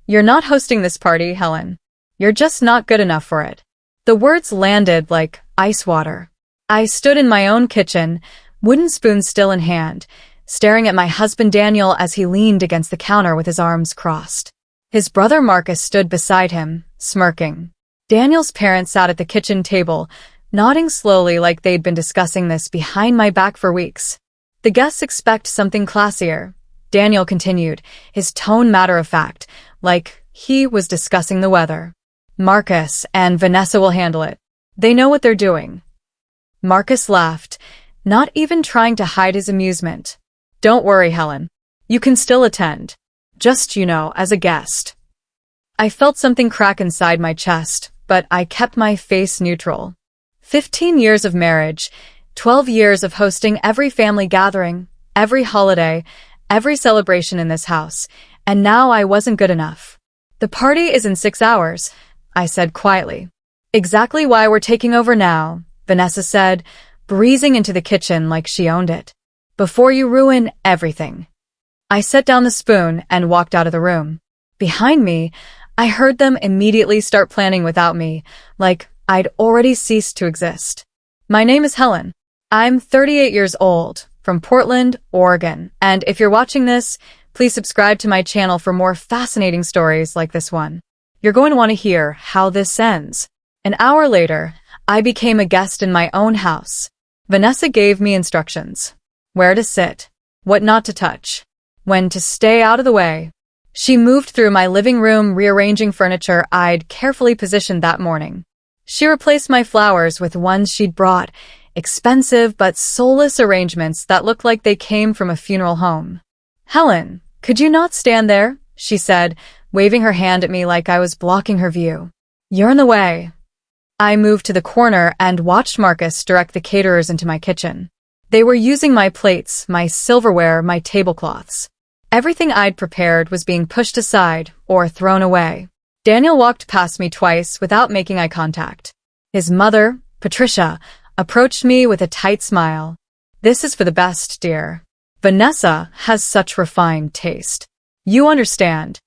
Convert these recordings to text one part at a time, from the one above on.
You're not hosting this party, Helen. You're just not good enough for it. The words landed like ice water. I stood in my own kitchen, wooden spoon still in hand, staring at my husband Daniel as he leaned against the counter with his arms crossed. His brother Marcus stood beside him, smirking. Daniel's parents sat at the kitchen table, nodding slowly like they'd been discussing this behind my back for weeks. The guests expect something classier, Daniel continued, his tone matter-of-fact, like he was discussing the weather. Marcus and Vanessa will handle it. They know what they're doing. Marcus laughed, not even trying to hide his amusement. Don't worry, Helen. You can still attend. Just, as a guest. I felt something crack inside my chest, but I kept my face neutral. 15 years of marriage, 12 years of hosting every family gathering, every holiday, every celebration in this house, and now I wasn't good enough. The party is in 6 hours, I said quietly. Exactly why we're taking over now, Vanessa said, breezing into the kitchen like she owned it. Before you ruin everything. I set down the spoon and walked out of the room. Behind me, I heard them immediately start planning without me, like I'd already ceased to exist. My name is Helen. I'm 38 years old, from Portland, Oregon, and if you're watching this, please subscribe to my channel for more fascinating stories like this one. You're going to want to hear how this ends. An hour later, I became a guest in my own house. Vanessa gave me instructions. Where to sit, what not to touch, when to stay out of the way. She moved through my living room rearranging furniture I'd carefully positioned that morning. She replaced my flowers with ones she'd brought, expensive but soulless arrangements that looked like they came from a funeral home. Helen, could you not stand there? She said, waving her hand at me like I was blocking her view. You're in the way. I moved to the corner and watched Marcus direct the caterers into my kitchen. They were using my plates, my silverware, my tablecloths. Everything I'd prepared was being pushed aside or thrown away. Daniel walked past me twice without making eye contact. His mother, Patricia, approached me with a tight smile. This is for the best, dear. Vanessa has such refined taste. You understand.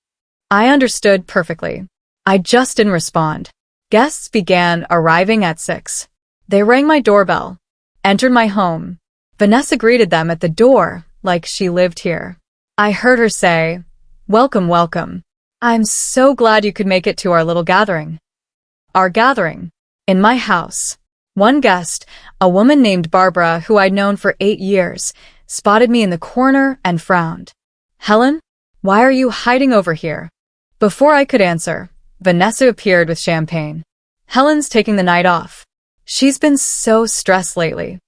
I understood perfectly. I just didn't respond. Guests began arriving at 6. They rang my doorbell, entered my home. Vanessa greeted them at the door like she lived here. I heard her say, "Welcome, welcome. I'm so glad you could make it to our little gathering." Our gathering. In my house. One guest, a woman named Barbara who I'd known for 8 years, spotted me in the corner and frowned. "Helen, why are you hiding over here?" Before I could answer, Vanessa appeared with champagne. "Helen's taking the night off. She's been so stressed lately."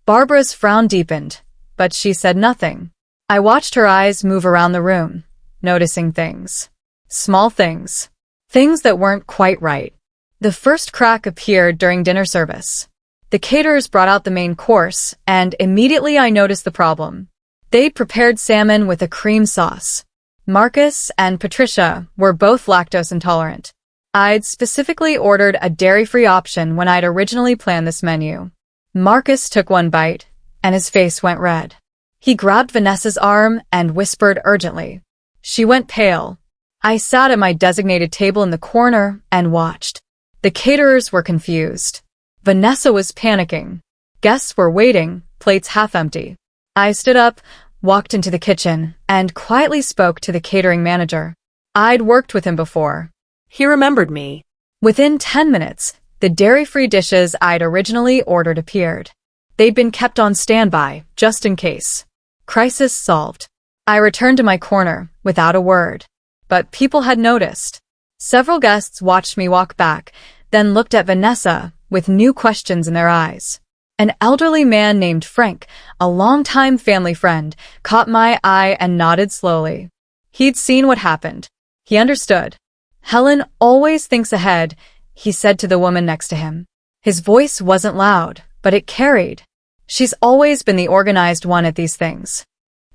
Barbara's frown deepened, but she said nothing. I watched her eyes move around the room, noticing things. Small things. Things that weren't quite right. The first crack appeared during dinner service. The caterers brought out the main course, and immediately I noticed the problem. They'd prepared salmon with a cream sauce. Marcus and Patricia were both lactose intolerant. I'd specifically ordered a dairy-free option when I'd originally planned this menu. Marcus took one bite, and his face went red. He grabbed Vanessa's arm and whispered urgently. She went pale. I sat at my designated table in the corner and watched. The caterers were confused. Vanessa was panicking. Guests were waiting, plates half empty. I stood up, walked into the kitchen, and quietly spoke to the catering manager. I'd worked with him before. He remembered me. Within 10 minutes, the dairy-free dishes I'd originally ordered appeared. They'd been kept on standby, just in case. Crisis solved. I returned to my corner, without a word. But people had noticed. Several guests watched me walk back, then looked at Vanessa with new questions in their eyes. An elderly man named Frank, a longtime family friend, caught my eye and nodded slowly. He'd seen what happened. He understood. "Helen always thinks ahead," he said to the woman next to him. His voice wasn't loud, but it carried. "She's always been the organized one at these things."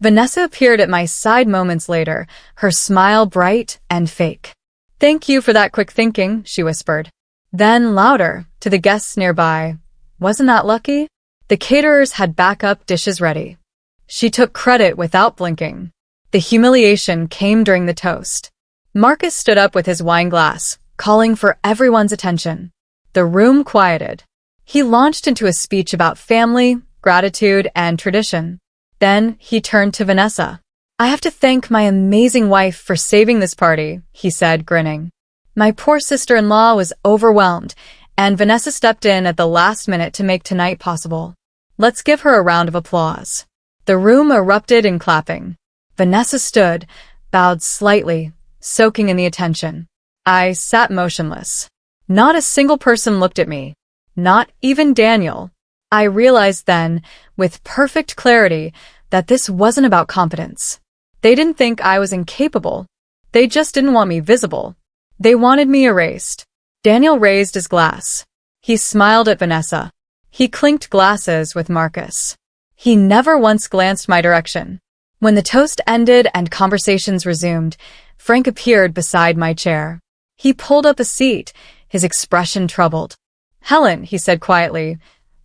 Vanessa appeared at my side moments later, her smile bright and fake. "Thank you for that quick thinking," she whispered. Then, louder, to the guests nearby, "Wasn't that lucky?" The caterers had backup dishes ready. She took credit without blinking. The humiliation came during the toast. Marcus stood up with his wine glass, calling for everyone's attention. The room quieted. He launched into a speech about family, gratitude, and tradition. Then he turned to Vanessa. "I have to thank my amazing wife for saving this party," he said, grinning. "My poor sister-in-law was overwhelmed, and Vanessa stepped in at the last minute to make tonight possible. Let's give her a round of applause." The room erupted in clapping. Vanessa stood, bowed slightly, soaking in the attention. I sat motionless. Not a single person looked at me. Not even Daniel. I realized then, with perfect clarity, that this wasn't about competence. They didn't think I was incapable. They just didn't want me visible. They wanted me erased. Daniel raised his glass. He smiled at Vanessa. He clinked glasses with Marcus. He never once glanced my direction. When the toast ended and conversations resumed, Frank appeared beside my chair. He pulled up a seat, his expression troubled. "Helen," he said quietly,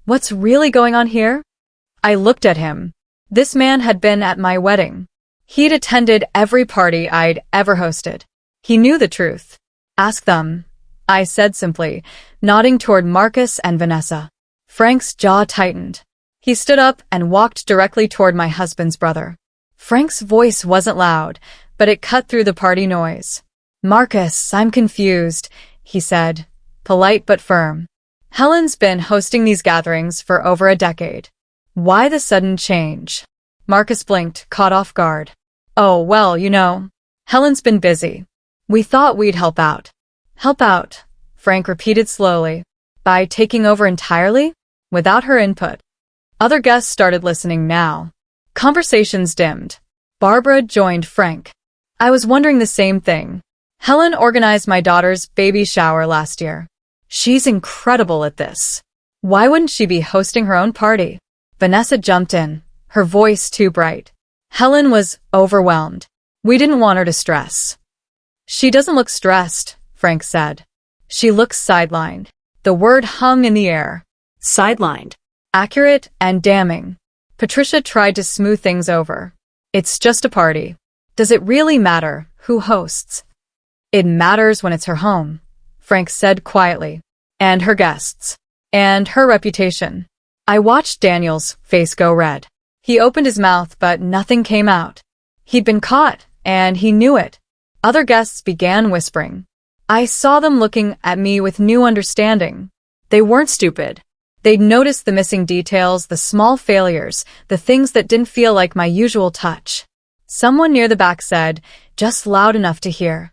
"what's really going on here?" I looked at him. This man had been at my wedding. He'd attended every party I'd ever hosted. He knew the truth. "Ask them," I said simply, nodding toward Marcus and Vanessa. Frank's jaw tightened. He stood up and walked directly toward my husband's brother. Frank's voice wasn't loud, but it cut through the party noise. "Marcus, I'm confused," he said, polite but firm. "Helen's been hosting these gatherings for over a decade. Why the sudden change?" Marcus blinked, caught off guard. "Oh, well, Helen's been busy. We thought we'd help out." "Help out," Frank repeated slowly. "By taking over entirely? Without her input?" Other guests started listening now. Conversations dimmed. Barbara joined Frank. "I was wondering the same thing. Helen organized my daughter's baby shower last year. She's incredible at this. Why wouldn't she be hosting her own party?" Vanessa jumped in, her voice too bright. "Helen was overwhelmed. We didn't want her to stress." "She doesn't look stressed," Frank said. "She looks sidelined." The word hung in the air. Sidelined. Accurate and damning. Patricia tried to smooth things over. "It's just a party. Does it really matter who hosts?" "It matters when it's her home," Frank said quietly. "And her guests. And her reputation." I watched Daniel's face go red. He opened his mouth, but nothing came out. He'd been caught, and he knew it. Other guests began whispering. I saw them looking at me with new understanding. They weren't stupid. They'd noticed the missing details, the small failures, the things that didn't feel like my usual touch. Someone near the back said, just loud enough to hear,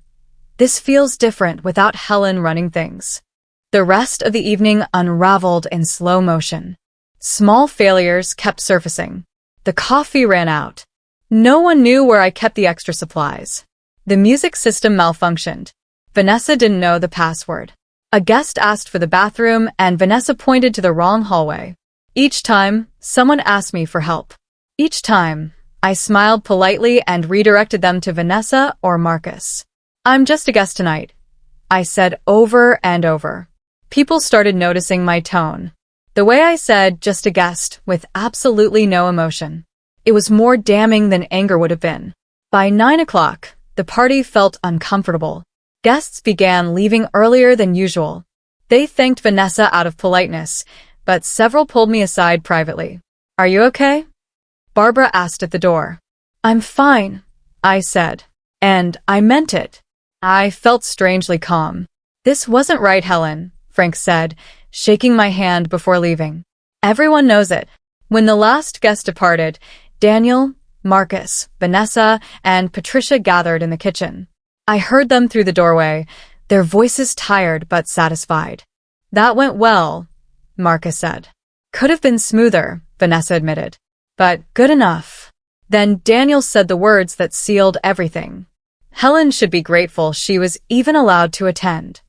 "This feels different without Helen running things." The rest of the evening unraveled in slow motion. Small failures kept surfacing. The coffee ran out. No one knew where I kept the extra supplies. The music system malfunctioned. Vanessa didn't know the password. A guest asked for the bathroom, and Vanessa pointed to the wrong hallway. Each time, someone asked me for help. Each time, I smiled politely and redirected them to Vanessa or Marcus. "I'm just a guest tonight," I said over and over. People started noticing my tone. The way I said "just a guest" with absolutely no emotion. It was more damning than anger would have been. By 9 o'clock, the party felt uncomfortable. Guests began leaving earlier than usual. They thanked Vanessa out of politeness, but several pulled me aside privately. "Are you okay?" Barbara asked at the door. "I'm fine," I said. And I meant it. I felt strangely calm. "This wasn't right, Helen," Frank said, shaking my hand before leaving. "Everyone knows it." When the last guest departed, Daniel, Marcus, Vanessa, and Patricia gathered in the kitchen. I heard them through the doorway, their voices tired but satisfied. "That went well," Marcus said. "Could have been smoother," Vanessa admitted. "But good enough." Then Daniel said the words that sealed everything. Helen should be grateful she was even allowed to attend.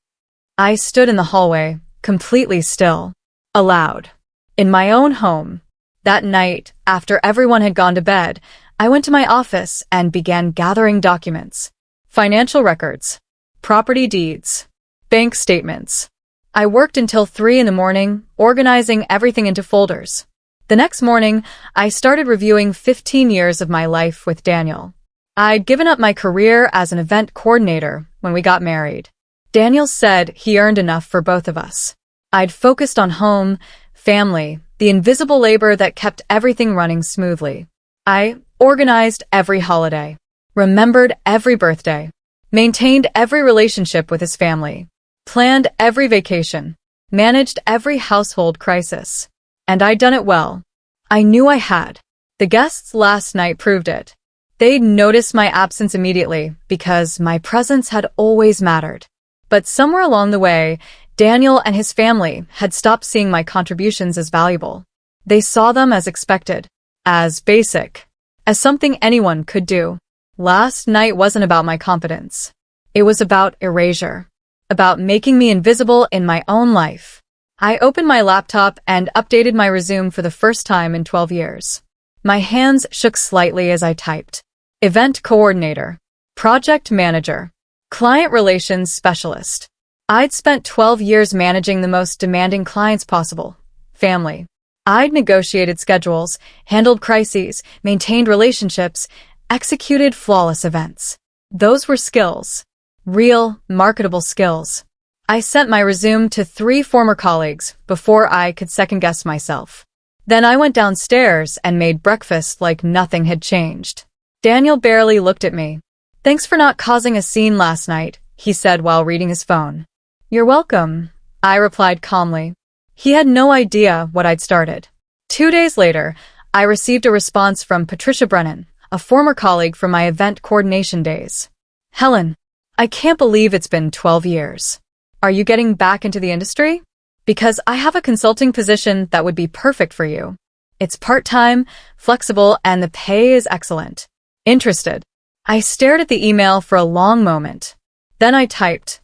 I stood in the hallway, completely still. Aloud. In my own home. That night, after everyone had gone to bed, I went to my office and began gathering documents. Financial records. Property deeds. Bank statements. I worked until 3 in the morning, organizing everything into folders. The next morning, I started reviewing 15 years of my life with Daniel. I'd given up my career as an event coordinator when we got married. Daniel said he earned enough for both of us. I'd focused on home, family, the invisible labor that kept everything running smoothly. I organized every holiday, remembered every birthday, maintained every relationship with his family, planned every vacation, managed every household crisis. And I'd done it well. I knew I had. The guests last night proved it. They'd noticed my absence immediately because my presence had always mattered. But somewhere along the way, Daniel and his family had stopped seeing my contributions as valuable. They saw them as expected, as basic, as something anyone could do. Last night wasn't about my competence. It was about erasure, about making me invisible in my own life. I opened my laptop and updated my resume for the first time in 12 years. My hands shook slightly as I typed. Event coordinator, project manager, client relations specialist. I'd spent 12 years managing the most demanding clients possible. Family. I'd negotiated schedules, handled crises, maintained relationships, executed flawless events. Those were skills. Real, marketable skills. I sent my resume to 3 former colleagues before I could second-guess myself. Then I went downstairs and made breakfast like nothing had changed. Daniel barely looked at me. "Thanks for not causing a scene last night," he said while reading his phone. "You're welcome," I replied calmly. He had no idea what I'd started. 2 days later, I received a response from Patricia Brennan, a former colleague from my event coordination days. "Helen, I can't believe it's been 12 years. Are you getting back into the industry? Because I have a consulting position that would be perfect for you. It's part-time, flexible, and the pay is excellent. Interested?" I stared at the email for a long moment. Then I typed,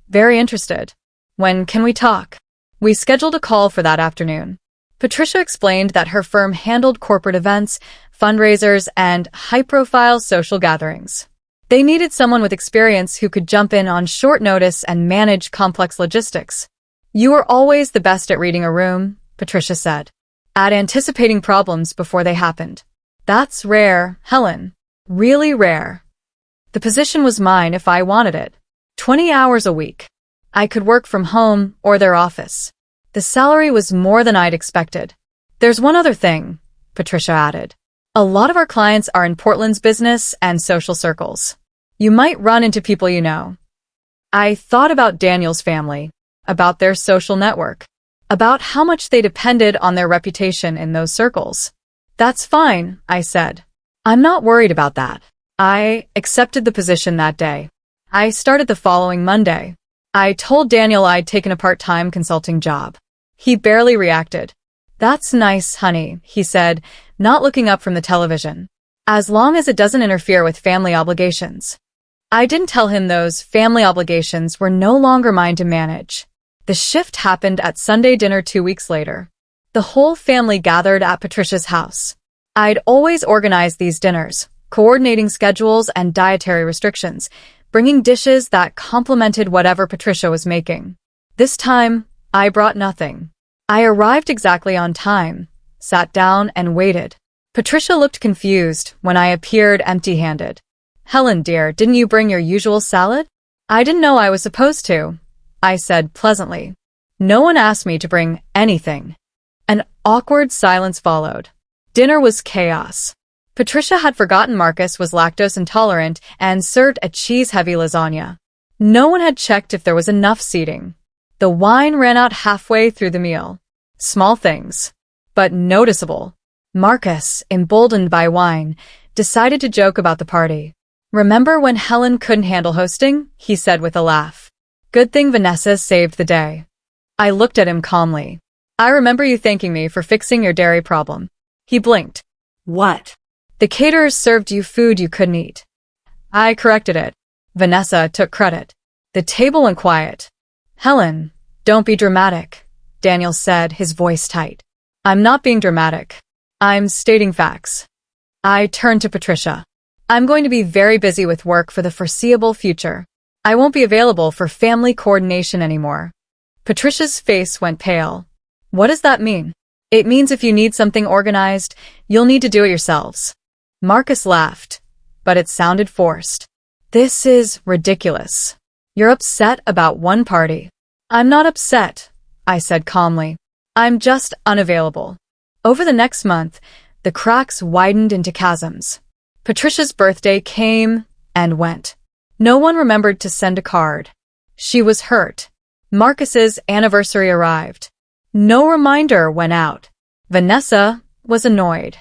"Very interested. When can we talk?" We scheduled a call for that afternoon. Patricia explained that her firm handled corporate events, fundraisers, and high-profile social gatherings. They needed someone with experience who could jump in on short notice and manage complex logistics. "You are always the best at reading a room," Patricia said, "at anticipating problems before they happened. That's rare, Helen. Really rare." The position was mine if I wanted it. 20 hours a week. I could work from home or their office. The salary was more than I'd expected. "There's one other thing," Patricia added. "A lot of our clients are in Portland's business and social circles. You might run into people you know." I thought about Daniel's family, about their social network, about how much they depended on their reputation in those circles. "That's fine," I said. "I'm not worried about that." I accepted the position that day. I started the following Monday. I told Daniel I'd taken a part-time consulting job. He barely reacted. "That's nice, honey," he said, not looking up from the television. "As long as it doesn't interfere with family obligations." I didn't tell him those family obligations were no longer mine to manage. The shift happened at Sunday dinner 2 weeks later. The whole family gathered at Patricia's house. I'd always organized these dinners, coordinating schedules and dietary restrictions, bringing dishes that complemented whatever Patricia was making. This time, I brought nothing. I arrived exactly on time, sat down, and waited. Patricia looked confused when I appeared empty-handed. "Helen, dear, didn't you bring your usual salad?" "I didn't know I was supposed to," I said pleasantly. "No one asked me to bring anything." An awkward silence followed. Dinner was chaos. Patricia had forgotten Marcus was lactose intolerant and served a cheese-heavy lasagna. No one had checked if there was enough seating. The wine ran out halfway through the meal. Small things, but noticeable. Marcus, emboldened by wine, decided to joke about the party. "Remember when Helen couldn't handle hosting?" he said with a laugh. "Good thing Vanessa saved the day." I looked at him calmly. "I remember you thanking me for fixing your dairy problem." He blinked. "What?" "The caterers served you food you couldn't eat." I corrected it. Vanessa took credit. The table went quiet. "Helen, don't be dramatic," Daniel said, his voice tight. "I'm not being dramatic. I'm stating facts." I turned to Patricia. "I'm going to be very busy with work for the foreseeable future. I won't be available for family coordination anymore." Patricia's face went pale. "What does that mean?" "It means if you need something organized, you'll need to do it yourselves." Marcus laughed. but it sounded forced. This is ridiculous. You're upset about one party. I'm not upset, I said calmly. I'm just unavailable. Over the next month, the cracks widened into chasms. Patricia's birthday came and went. No one remembered to send a card. She was hurt. Marcus's anniversary arrived. No reminder went out. Vanessa was annoyed.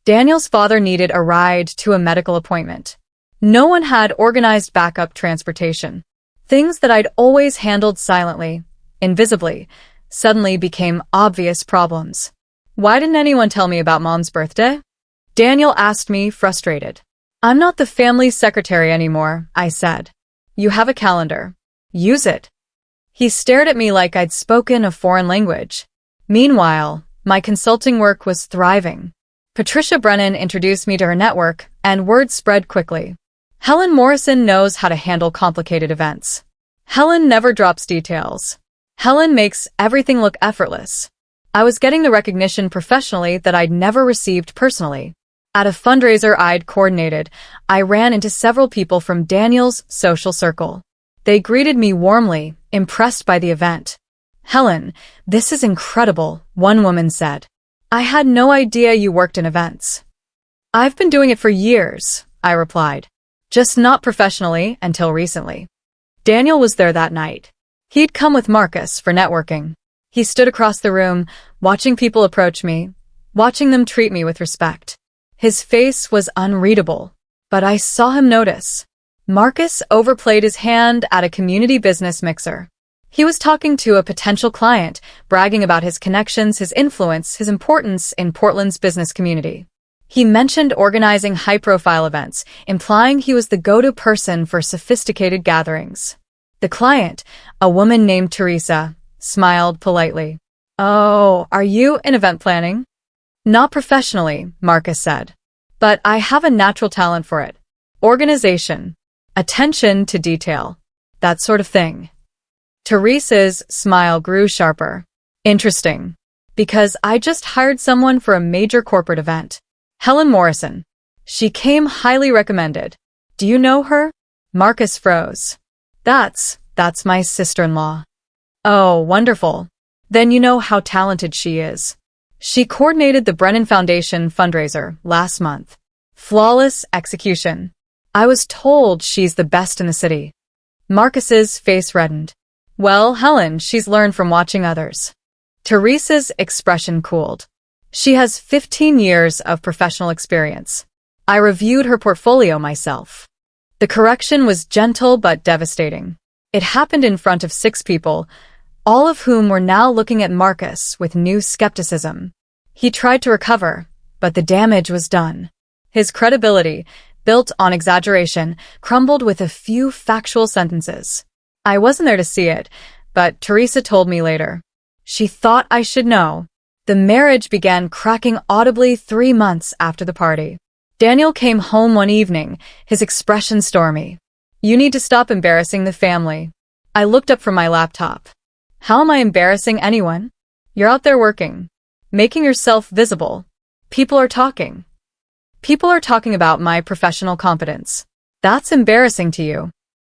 Daniel's father needed a ride to a medical appointment. No one had organized backup transportation. Things that I'd always handled silently, invisibly, suddenly became obvious problems. Why didn't anyone tell me about Mom's birthday? Daniel asked me, frustrated. I'm not the family secretary anymore, I said. You have a calendar. Use it. He stared at me like I'd spoken a foreign language. Meanwhile, my consulting work was thriving. Patricia Brennan introduced me to her network, and word spread quickly. Helen Morrison knows how to handle complicated events. Helen never drops details. Helen makes everything look effortless. I was getting the recognition professionally that I'd never received personally. At a fundraiser I'd coordinated, I ran into several people from Daniel's social circle. They greeted me warmly, impressed by the event. Helen, this is incredible, one woman said. I had no idea you worked in events. I've been doing it for years, I replied. Just not professionally until recently. Daniel was there that night. He'd come with Marcus for networking. He stood across the room, watching people approach me, watching them treat me with respect. His face was unreadable, but I saw him notice. Marcus overplayed his hand at a community business mixer. He was talking to a potential client, bragging about his connections, his influence, his importance in Portland's business community. He mentioned organizing high-profile events, implying he was the go-to person for sophisticated gatherings. The client, a woman named Teresa, smiled politely. Oh, are you in event planning? Not professionally, Marcus said. But I have a natural talent for it. Organization. Attention to detail. That sort of thing. Teresa's smile grew sharper. Interesting. Because I just hired someone for a major corporate event. Helen Morrison. She came highly recommended. Do you know her? Marcus froze. That's my sister-in-law. Oh, wonderful. Then you know how talented she is. She coordinated the Brennan Foundation fundraiser last month. Flawless execution. I was told she's the best in the city. Marcus's face reddened. Well, Helen, she's learned from watching others. Teresa's expression cooled. She has 15 years of professional experience. I reviewed her portfolio myself. The correction was gentle but devastating. It happened in front of 6 people, all of whom were now looking at Marcus with new skepticism. He tried to recover, but the damage was done. His credibility, built on exaggeration, crumbled with a few factual sentences. I wasn't there to see it, but Teresa told me later. She thought I should know. The marriage began cracking audibly 3 months after the party. Daniel came home one evening, his expression stormy. You need to stop embarrassing the family. I looked up from my laptop. How am I embarrassing anyone? You're out there working, making yourself visible. People are talking. People are talking about my professional competence. That's embarrassing to you.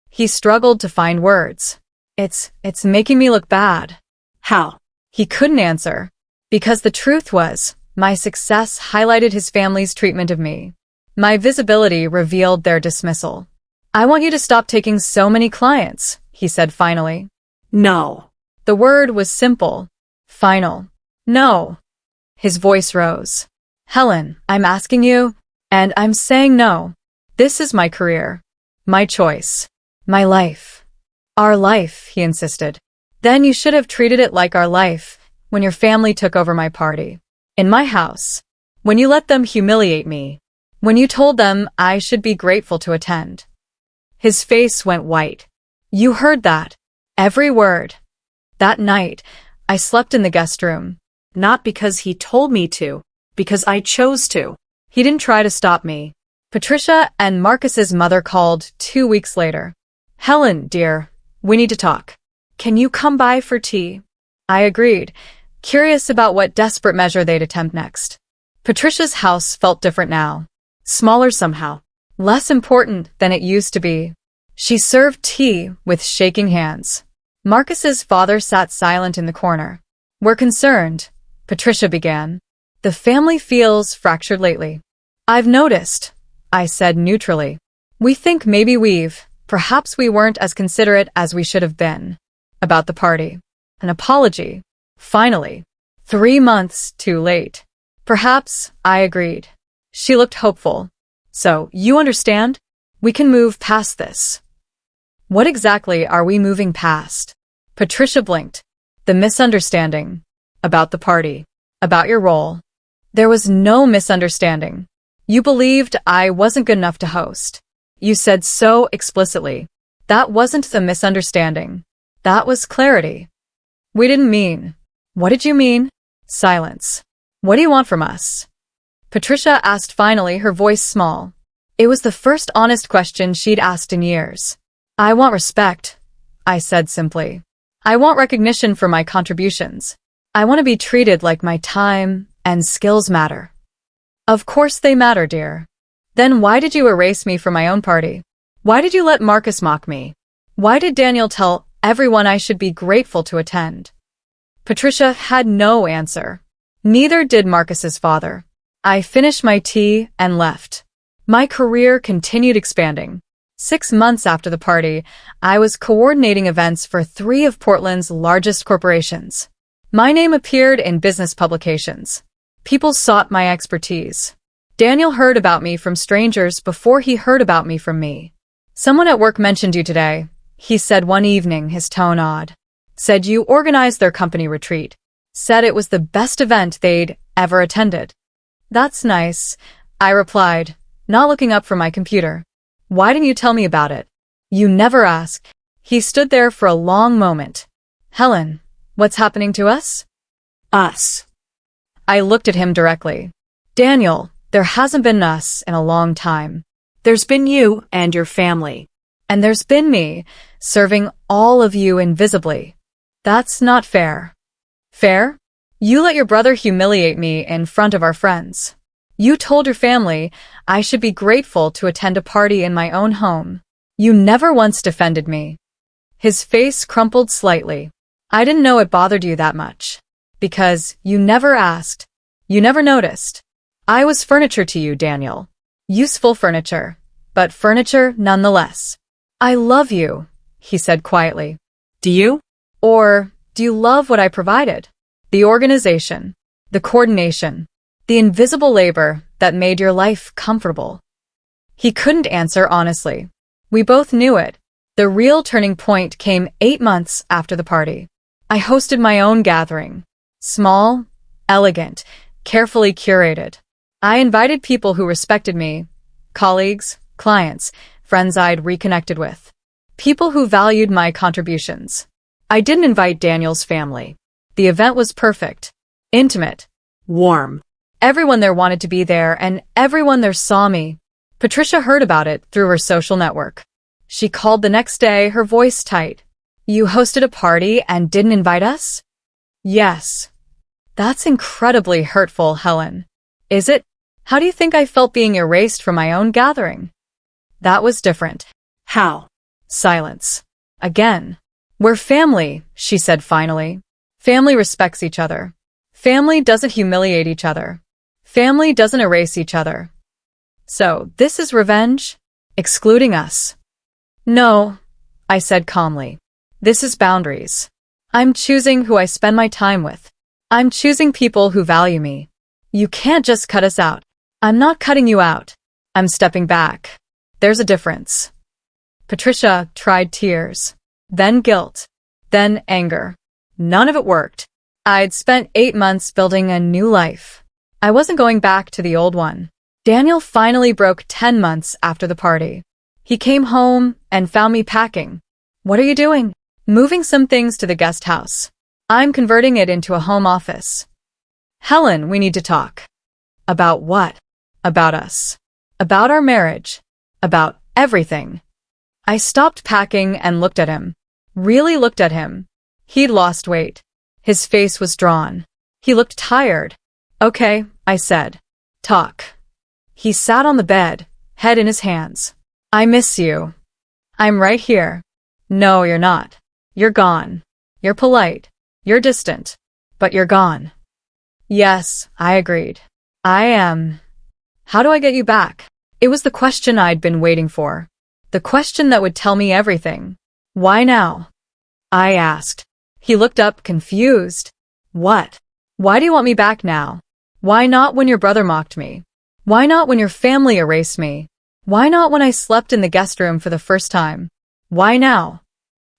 He struggled to find words. It's making me look bad. How? He couldn't answer. Because the truth was, my success highlighted his family's treatment of me. My visibility revealed their dismissal. I want you to stop taking so many clients, he said finally. No. The word was simple. Final. No. His voice rose. Helen, I'm asking you, and I'm saying no. This is my career. My choice. My life. Our life, he insisted. Then you should have treated it like our life when your family took over my party. In my house. When you let them humiliate me. When you told them I should be grateful to attend. His face went white. You heard that. Every word. That night, I slept in the guest room. Not because he told me to, because I chose to. He didn't try to stop me. Patricia and Marcus's mother called 2 weeks later. Helen, dear, we need to talk. Can you come by for tea? I agreed, curious about what desperate measure they'd attempt next. Patricia's house felt different now. Smaller somehow. less important than it used to be. She served tea with shaking hands. Marcus's father sat silent in the corner. We're concerned, Patricia began. The family feels fractured lately. I've noticed, I said neutrally. We think maybe perhaps we weren't as considerate as we should have been. About the party. An apology. Finally. 3 months too late. Perhaps, I agreed. She looked hopeful. So, you understand? We can move past this. What exactly are we moving past? Patricia blinked. The misunderstanding. About the party. About your role. There was no misunderstanding. You believed I wasn't good enough to host. You said so explicitly. That wasn't the misunderstanding. That was clarity. We didn't mean. What did you mean? Silence. What do you want from us? Patricia asked finally, her voice small. It was the first honest question she'd asked in years. I want respect, I said simply. I want recognition for my contributions. I want to be treated like my time and skills matter. Of course they matter, dear. Then why did you erase me from my own party? Why did you let Marcus mock me? Why did Daniel tell everyone I should be grateful to attend? Patricia had no answer. Neither did Marcus's father. I finished my tea and left. My career continued expanding. 6 months after the party, I was coordinating events for 3 of Portland's largest corporations. My name appeared in business publications. People sought my expertise. Daniel heard about me from strangers before he heard about me from me. Someone at work mentioned you today, he said one evening, his tone odd. Said you organized their company retreat. Said it was the best event they'd ever attended. That's nice, I replied, not looking up from my computer. Why didn't you tell me about it? You never asked. He stood there for a long moment. Helen, what's happening to us? Us. I looked at him directly. Daniel, there hasn't been us in a long time. There's been you and your family. And there's been me, serving all of you invisibly. That's not fair. Fair? You let your brother humiliate me in front of our friends. You told your family I should be grateful to attend a party in my own home. You never once defended me. His face crumpled slightly. I didn't know it bothered you that much. Because you never asked. You never noticed. I was furniture to you, Daniel. Useful furniture, but furniture nonetheless. I love you, he said quietly. Do you? Or do you love what I provided? The organization, the coordination, the invisible labor that made your life comfortable. He couldn't answer honestly. We both knew it. The real turning point came 8 months after the party. I hosted my own gathering. Small, elegant, carefully curated. I invited people who respected me, colleagues, clients, friends I'd reconnected with, people who valued my contributions. I didn't invite Daniel's family. The event was perfect, intimate, warm. Everyone there wanted to be there, and everyone there saw me. Patricia heard about it through her social network. She called the next day, her voice tight. You hosted a party and didn't invite us? Yes. That's incredibly hurtful, Helen. Is it? How do you think I felt being erased from my own gathering? That was different. How? Silence. Again. We're family, she said finally. Family respects each other. Family doesn't humiliate each other. Family doesn't erase each other. So, this is revenge? Excluding us? No, I said calmly. This is boundaries. I'm choosing who I spend my time with. I'm choosing people who value me. You can't just cut us out. I'm not cutting you out. I'm stepping back. There's a difference. Patricia tried tears, then guilt, then anger. None of it worked. I'd spent 8 months building a new life. I wasn't going back to the old one. Daniel finally broke 10 months after the party. He came home and found me packing. What are you doing? Moving some things to the guest house. I'm converting it into a home office. Helen, we need to talk. About what? About us. About our marriage. About everything. I stopped packing and looked at him. Really looked at him. He'd lost weight. His face was drawn. He looked tired. Okay, I said. Talk. He sat on the bed, head in his hands. I miss you. I'm right here. No, you're not. You're gone. You're polite. You're distant. But you're gone. Yes, I agreed. I am. How do I get you back? It was the question I'd been waiting for. The question that would tell me everything. Why now? I asked. He looked up, confused. What? Why do you want me back now? Why not when your brother mocked me? Why not when your family erased me? Why not when I slept in the guest room for the first time? Why now?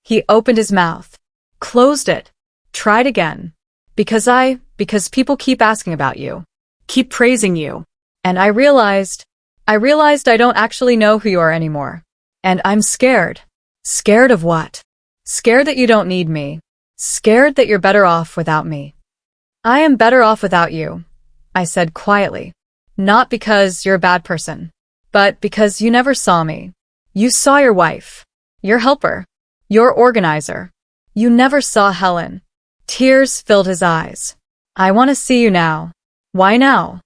He opened his mouth, closed it, tried again. Because people keep asking about you, keep praising you. And I realized I don't actually know who you are anymore. And I'm scared. Scared of what? Scared that you don't need me. Scared that you're better off without me. I am better off without you, I said quietly. Not because you're a bad person, but because you never saw me. You saw your wife, your helper, your organizer. You never saw Helen. Tears filled his eyes. I want to see you now. Why now?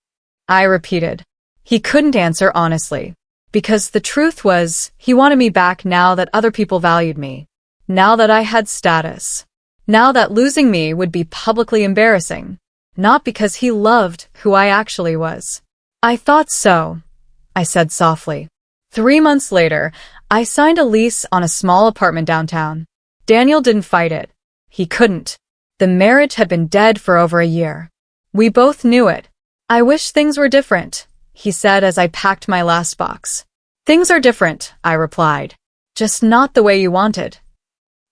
I repeated. He couldn't answer honestly. Because the truth was, he wanted me back now that other people valued me. Now that I had status. Now that losing me would be publicly embarrassing. Not because he loved who I actually was. I thought so, I said softly. 3 months later, I signed a lease on a small apartment downtown. Daniel didn't fight it. He couldn't. The marriage had been dead for over a year. We both knew it. I wish things were different, he said as I packed my last box. Things are different, I replied. Just not the way you wanted.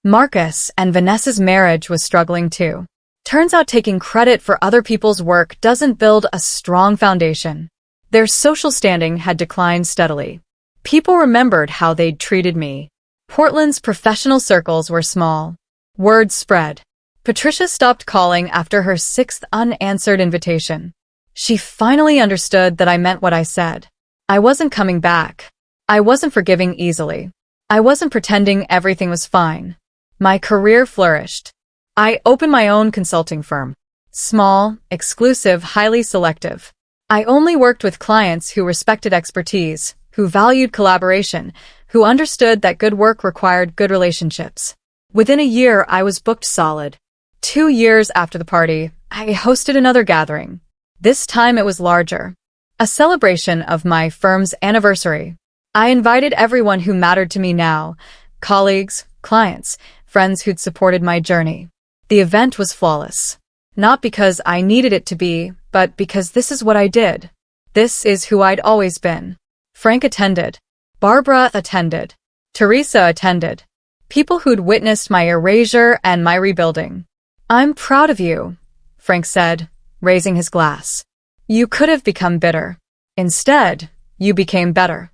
Marcus and Vanessa's marriage was struggling too. Turns out taking credit for other people's work doesn't build a strong foundation. Their social standing had declined steadily. People remembered how they'd treated me. Portland's professional circles were small. Word spread. Patricia stopped calling after her 6th unanswered invitation. She finally understood that I meant what I said. I wasn't coming back. I wasn't forgiving easily. I wasn't pretending everything was fine. My career flourished. I opened my own consulting firm. Small, exclusive, highly selective. I only worked with clients who respected expertise, who valued collaboration, who understood that good work required good relationships. Within a year, I was booked solid. 2 years after the party, I hosted another gathering. This time it was larger. A celebration of my firm's anniversary. I invited everyone who mattered to me now, colleagues, clients, friends who'd supported my journey. The event was flawless. Not because I needed it to be, but because this is what I did. This is who I'd always been. Frank attended. Barbara attended. Teresa attended. People who'd witnessed my erasure and my rebuilding. I'm proud of you, Frank said, raising his glass. You could have become bitter. Instead, you became better.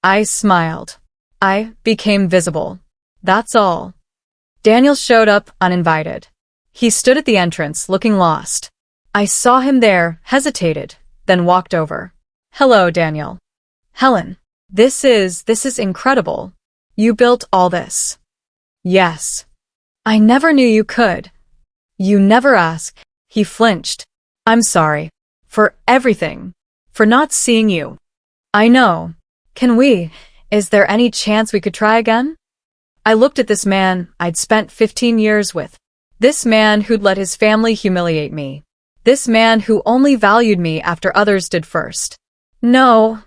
I smiled. I became visible. That's all. Daniel showed up uninvited. He stood at the entrance, looking lost. I saw him there, hesitated, then walked over. Hello, Daniel. Helen. This is incredible. You built all this. Yes. I never knew you could. You never asked. He flinched. I'm sorry. For everything. For not seeing you. I know. Is there any chance we could try again? I looked at this man I'd spent 15 years with. This man who'd let his family humiliate me. This man who only valued me after others did first. No,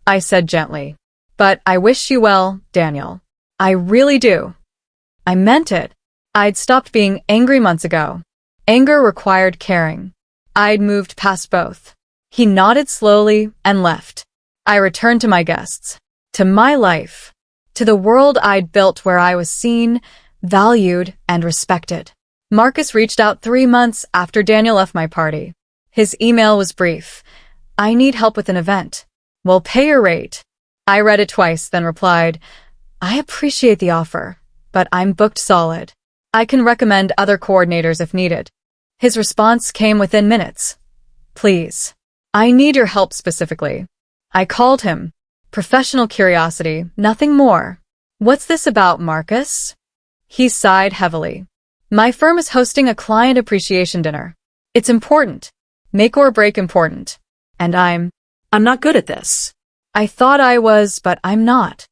I said gently. But I wish you well, Daniel. I really do. I meant it. I'd stopped being angry months ago. Anger required caring. I'd moved past both. He nodded slowly and left. I returned to my guests. To my life. To the world I'd built where I was seen, valued, and respected. Marcus reached out 3 months after Daniel left my party. His email was brief. I need help with an event. We'll pay your rate. I read it twice, then replied, I appreciate the offer, but I'm booked solid. I can recommend other coordinators if needed. His response came within minutes. Please. I need your help specifically. I called him. Professional curiosity, nothing more. What's this about, Marcus? He sighed heavily. My firm is hosting a client appreciation dinner. It's important. Make or break important. And I'm not good at this. I thought I was, but I'm not.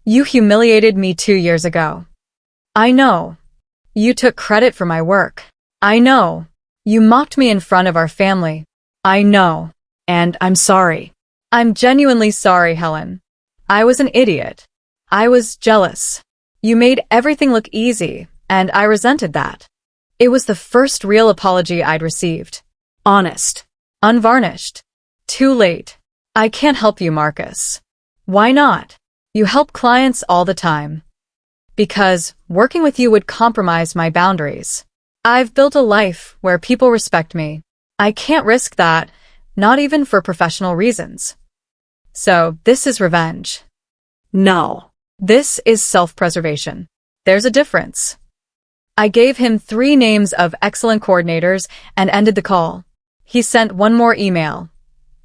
You humiliated me 2 years ago. I know. You took credit for my work. I know. You mocked me in front of our family. I know. And I'm sorry. I'm genuinely sorry, Helen. I was an idiot. I was jealous. You made everything look easy, and I resented that. It was the first real apology I'd received. Honest. Unvarnished. Too late. I can't help you, Marcus. Why not? You help clients all the time. Because working with you would compromise my boundaries. I've built a life where people respect me. I can't risk that, not even for professional reasons. So this is revenge. No. This is self-preservation. There's a difference. I gave him 3 names of excellent coordinators and ended the call. He sent one more email.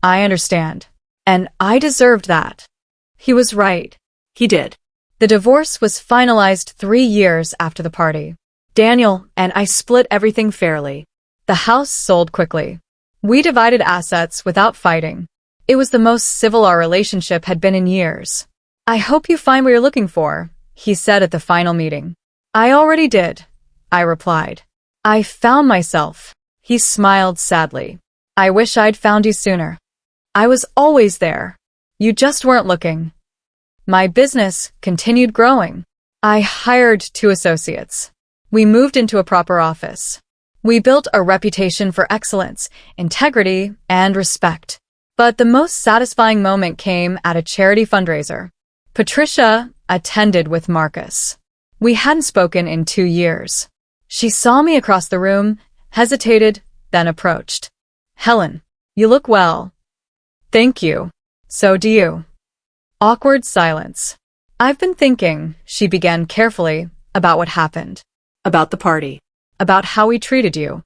I understand. And I deserved that. He was right. He did. The divorce was finalized 3 years after the party. Daniel and I split everything fairly. The house sold quickly. We divided assets without fighting. It was the most civil our relationship had been in years. I hope you find what you're looking for, he said at the final meeting. I already did, I replied. I found myself. He smiled sadly. I wish I'd found you sooner. I was always there. You just weren't looking. My business continued growing. I hired 2 associates. We moved into a proper office. We built a reputation for excellence, integrity, and respect. But the most satisfying moment came at a charity fundraiser. Patricia attended with Marcus. We hadn't spoken in 2 years. She saw me across the room, hesitated, then approached. Helen, you look well. Thank you. So do you. Awkward silence. I've been thinking, she began carefully, about what happened. About the party. About how we treated you.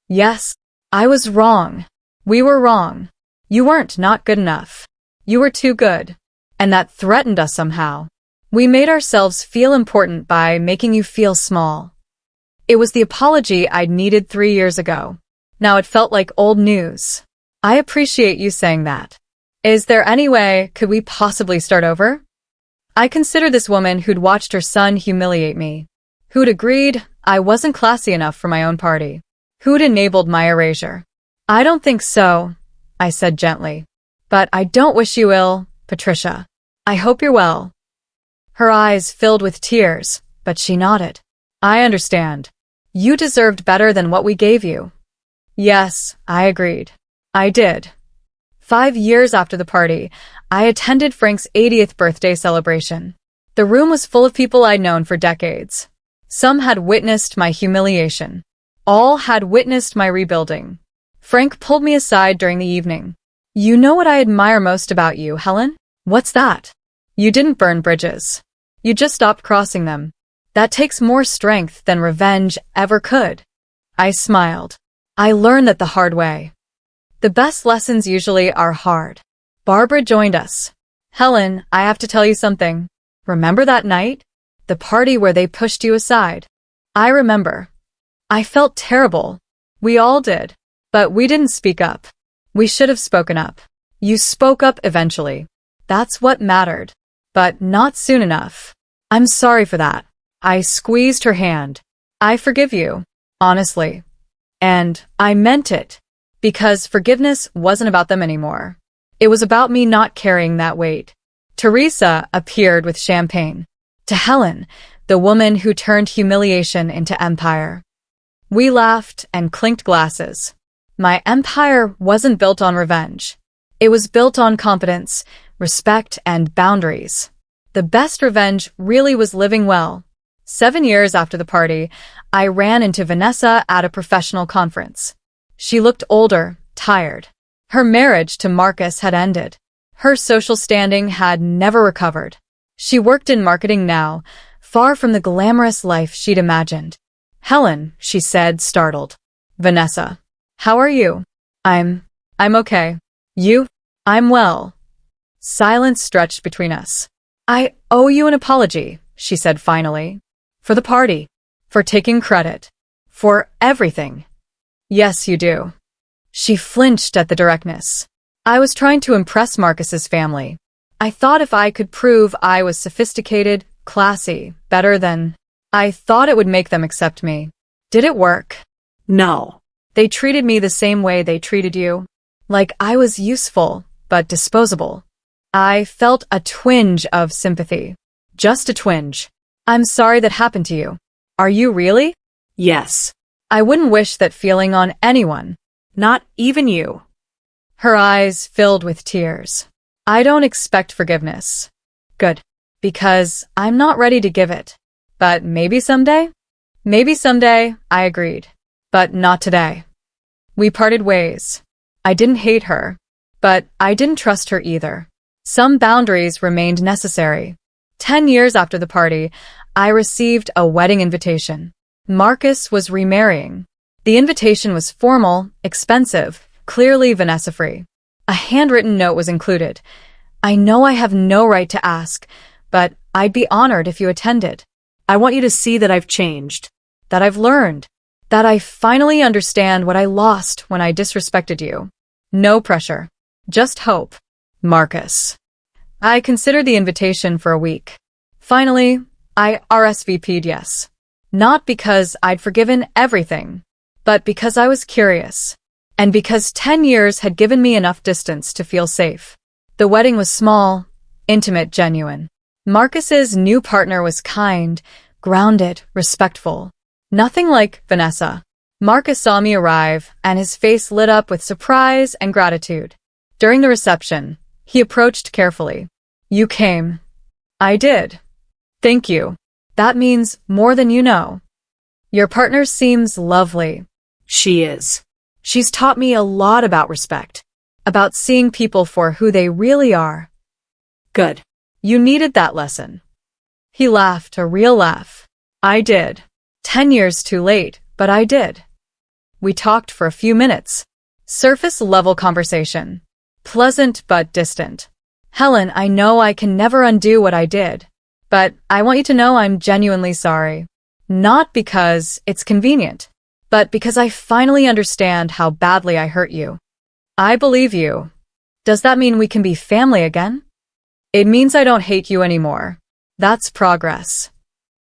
Yes, I was wrong. We were wrong. You weren't not good enough. You were too good. And that threatened us somehow. We made ourselves feel important by making you feel small. It was the apology I'd needed 3 years ago. Now it felt like old news. I appreciate you saying that. Is there any way could we possibly start over? I consider this woman who'd watched her son humiliate me. Who'd agreed I wasn't classy enough for my own party. Who'd enabled my erasure. I don't think so, I said gently. But I don't wish you ill, Patricia. I hope you're well. Her eyes filled with tears, but she nodded. I understand. You deserved better than what we gave you. Yes, I agreed. I did. 5 years after the party, I attended Frank's 80th birthday celebration. The room was full of people I'd known for decades. Some had witnessed my humiliation. All had witnessed my rebuilding. Frank pulled me aside during the evening. You know what I admire most about you, Helen? What's that? You didn't burn bridges. You just stopped crossing them. That takes more strength than revenge ever could. I smiled. I learned that the hard way. The best lessons usually are hard. Barbara joined us. Helen, I have to tell you something. Remember that night? The party where they pushed you aside. I remember. I felt terrible. We all did. But we didn't speak up. We should have spoken up. You spoke up eventually. That's what mattered. But not soon enough. I'm sorry for that. I squeezed her hand. I forgive you. Honestly. And I meant it. Because forgiveness wasn't about them anymore. It was about me not carrying that weight. Teresa appeared with champagne. To Helen, the woman who turned humiliation into empire. We laughed and clinked glasses. My empire wasn't built on revenge. It was built on competence, respect, and boundaries. The best revenge really was living well. 7 years after the party, I ran into Vanessa at a professional conference. She looked older, tired. Her marriage to Marcus had ended. Her social standing had never recovered. She worked in marketing now, far from the glamorous life she'd imagined. Helen, she said, startled. Vanessa. How are you? I'm okay. You? I'm well. Silence stretched between us. I owe you an apology, she said finally. For the party. For taking credit. For everything. Yes, you do. She flinched at the directness. I was trying to impress Marcus's family. I thought if I could prove I was sophisticated, classy, better than I thought it would make them accept me. Did it work? No. They treated me the same way they treated you. Like I was useful, but disposable. I felt a twinge of sympathy. Just a twinge. I'm sorry that happened to you. Are you really? Yes. I wouldn't wish that feeling on anyone. Not even you. Her eyes filled with tears. I don't expect forgiveness. Good. Because I'm not ready to give it. But maybe someday? Maybe someday, I agreed. But not today. We parted ways. I didn't hate her. But I didn't trust her either. Some boundaries remained necessary. 10 years after the party, I received a wedding invitation. Marcus was remarrying. The invitation was formal, expensive, clearly Vanessa-free. A handwritten note was included. I know I have no right to ask, but I'd be honored if you attended. I want you to see that I've changed. That I've learned. That I finally understand what I lost when I disrespected you. No pressure. Just hope. Marcus. I considered the invitation for a week. Finally, I RSVP'd yes. Not because I'd forgiven everything, but because I was curious. And because 10 years had given me enough distance to feel safe. The wedding was small, intimate, genuine. Marcus's new partner was kind, grounded, respectful. Nothing like Vanessa. Marcus saw me arrive, and his face lit up with surprise and gratitude. During the reception, he approached carefully. You came. I did. Thank you. That means more than you know. Your partner seems lovely. She is. She's taught me a lot about respect. About seeing people for who they really are. Good. You needed that lesson. He laughed, a real laugh. I did. 10 years too late, but I did. We talked for a few minutes. Surface-level conversation. Pleasant but distant. Helen, I know I can never undo what I did. But I want you to know I'm genuinely sorry. Not because it's convenient, but because I finally understand how badly I hurt you. I believe you. Does that mean we can be family again? It means I don't hate you anymore. That's progress.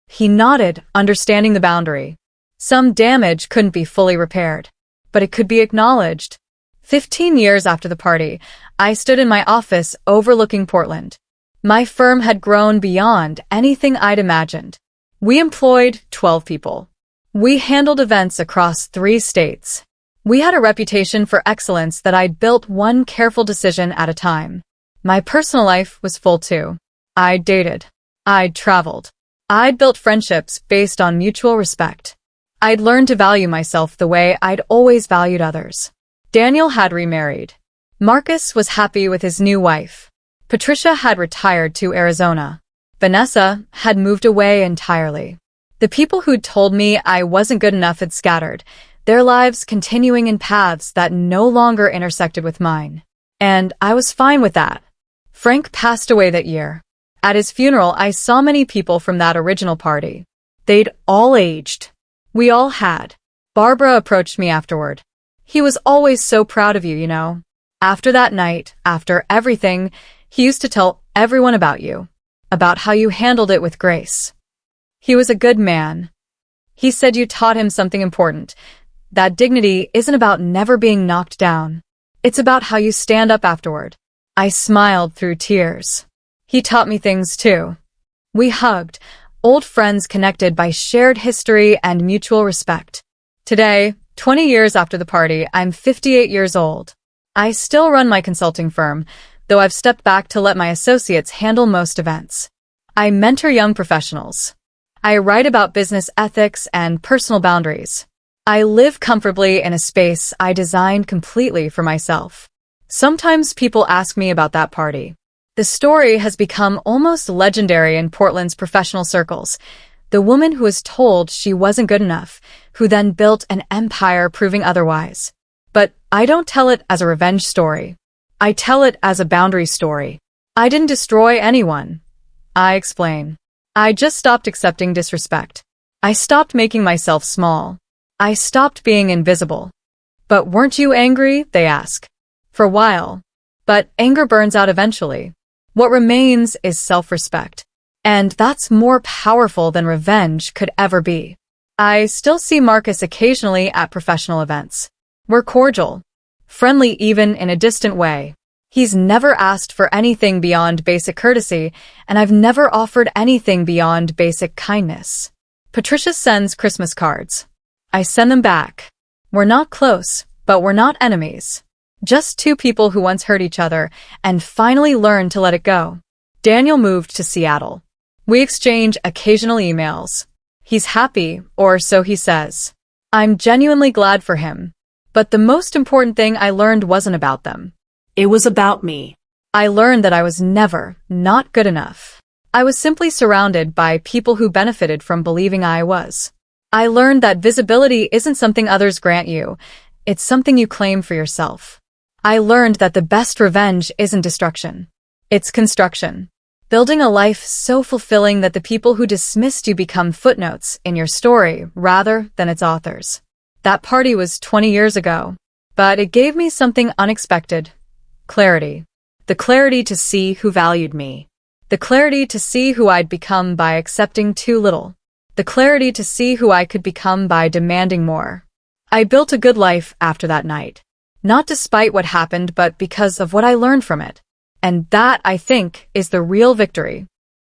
He nodded, understanding the boundary. Some damage couldn't be fully repaired, but it could be acknowledged. 15 years after the party, I stood in my office overlooking Portland. My firm had grown beyond anything I'd imagined. We employed 12 people. We handled events across 3 states. We had a reputation for excellence that I'd built one careful decision at a time. My personal life was full too. I'd dated. I'd traveled. I'd built friendships based on mutual respect. I'd learned to value myself the way I'd always valued others. Daniel had remarried. Marcus was happy with his new wife. Patricia had retired to Arizona. Vanessa had moved away entirely. The people who'd told me I wasn't good enough had scattered, their lives continuing in paths that no longer intersected with mine. And I was fine with that. Frank passed away that year. At his funeral, I saw many people from that original party. They'd all aged. We all had. Barbara approached me afterward. He was always so proud of you, you know. After that night, after everything, he used to tell everyone about you. About how you handled it with grace. He was a good man. He said you taught him something important. That dignity isn't about never being knocked down. It's about how you stand up afterward. I smiled through tears. He taught me things too. We hugged, old friends connected by shared history and mutual respect. Today, 20 years after the party, I'm 58 years old. I still run my consulting firm, though I've stepped back to let my associates handle most events. I mentor young professionals. I write about business ethics and personal boundaries. I live comfortably in a space I designed completely for myself. Sometimes people ask me about that party. The story has become almost legendary in Portland's professional circles. The woman who was told she wasn't good enough, who then built an empire proving otherwise. But I don't tell it as a revenge story. I tell it as a boundary story. I didn't destroy anyone. I explain. I just stopped accepting disrespect. I stopped making myself small. I stopped being invisible. But weren't you angry? They ask. For a while. But anger burns out eventually. What remains is self-respect. And that's more powerful than revenge could ever be. I still see Marcus occasionally at professional events. We're cordial, friendly even in a distant way. He's never asked for anything beyond basic courtesy, and I've never offered anything beyond basic kindness. Patricia sends Christmas cards. I send them back. We're not close, but we're not enemies. Just two people who once hurt each other and finally learned to let it go. Daniel moved to Seattle. We exchange occasional emails. He's happy, or so he says. I'm genuinely glad for him. But the most important thing I learned wasn't about them. It was about me. I learned that I was never not good enough. I was simply surrounded by people who benefited from believing I was. I learned that visibility isn't something others grant you. It's something you claim for yourself. I learned that the best revenge isn't destruction. It's construction. Building a life so fulfilling that the people who dismissed you become footnotes in your story rather than its authors. That party was 20 years ago, but it gave me something unexpected. Clarity. The clarity to see who valued me. The clarity to see who I'd become by accepting too little. The clarity to see who I could become by demanding more. I built a good life after that night. Not despite what happened, but because of what I learned from it. And that, I think, is the real victory.